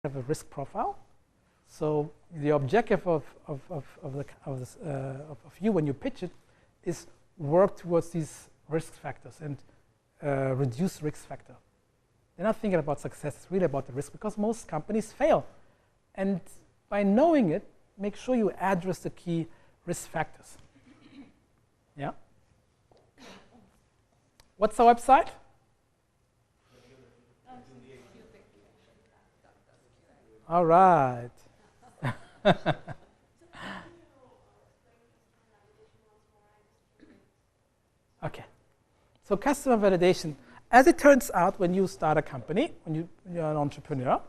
have a risk profile. So the objective of you when you pitch it is work towards these risk factors and reduce risk factor. They're not thinking about success, it's really about the risk, because most companies fail. And by knowing it, make sure you address the key risk factors. Yeah? What's the website? All right. Okay. So customer validation. As it turns out, when you start a company, when you're an entrepreneur,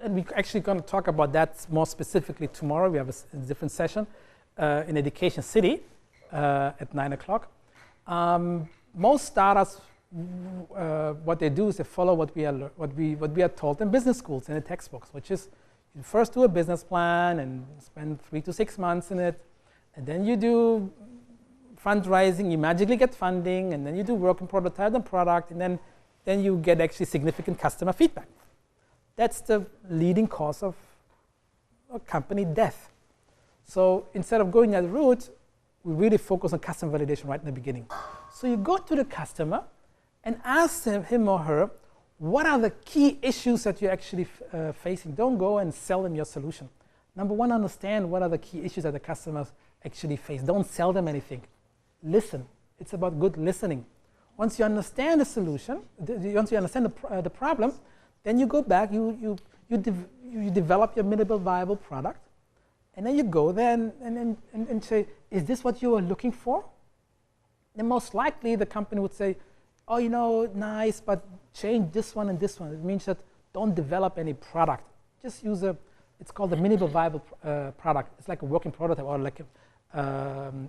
and we're actually going to talk about that more specifically tomorrow. We have a different session in Education City at 9 o'clock. Most startups, what they do is they follow what we are taught in business schools, in the textbooks, which is you first do a business plan and spend 3 to 6 months in it, and then you do fundraising, you magically get funding, and then you do work and prototype the product, and then you get actually significant customer feedback. That's the leading cause of a company death. So instead of going that route, we really focus on customer validation right in the beginning. So you go to the customer and ask him or her, what are the key issues that you're actually facing? Don't go and sell them your solution. Number one, understand what are the key issues that the customers actually face. Don't sell them anything. Listen. It's about good listening. Once you understand the solution, once you understand the problem, then you go back, you develop your minimal viable product, and then you go there and say, is this what you are looking for? Then most likely the company would say, oh, you know, nice, but change this one and this one. It means that don't develop any product. Just use it's called a minimal viable product. It's like a working prototype, or like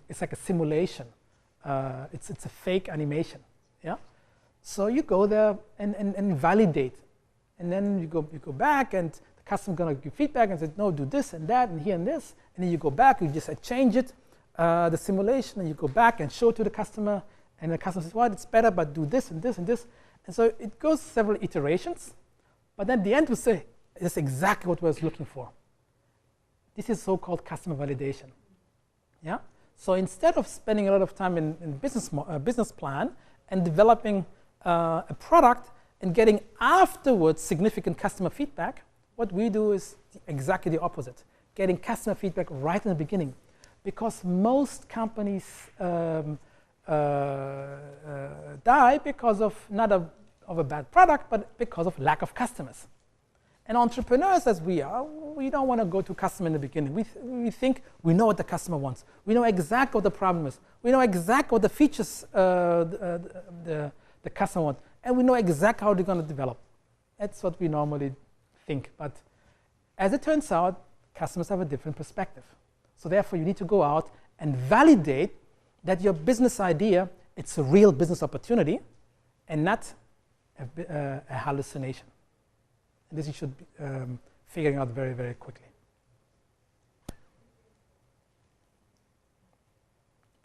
it's like a simulation. It's a fake animation. Yeah. So you go there and validate. And then you go back, and the customer's going to give feedback and say, no, do this and that and here and this. And then you go back, you just change it, the simulation, and you go back and show it to the customer. And the customer says, well, it's better, but do this and this and this. And so it goes several iterations. But then at the end, we say, it's exactly what we was looking for. This is so-called customer validation. Yeah? So instead of spending a lot of time in business plan and developing a product, and getting afterwards significant customer feedback, what we do is exactly the opposite, getting customer feedback right in the beginning. Because most companies die because of not of a bad product, but because of lack of customers. And entrepreneurs, as we are, we don't want to go to customer in the beginning. We think we know what the customer wants. We know exactly what the problem is. We know exactly what the features the customer wants. And we know exactly how they're going to develop. That's what we normally think. But as it turns out, customers have a different perspective. So therefore, you need to go out and validate that your business idea, it's a real business opportunity and not a hallucination. And this you should be figuring out very, very quickly.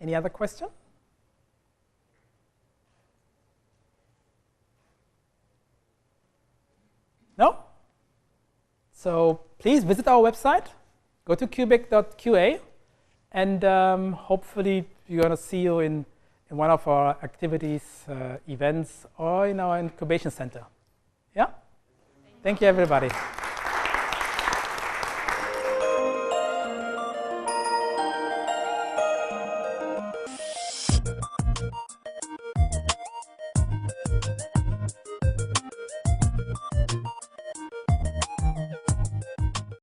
Any other question? No? So please visit our website, go to QBIC.qa, and hopefully we're going to see you in one of our activities, events, or in our incubation center. Yeah? Thank you, everybody.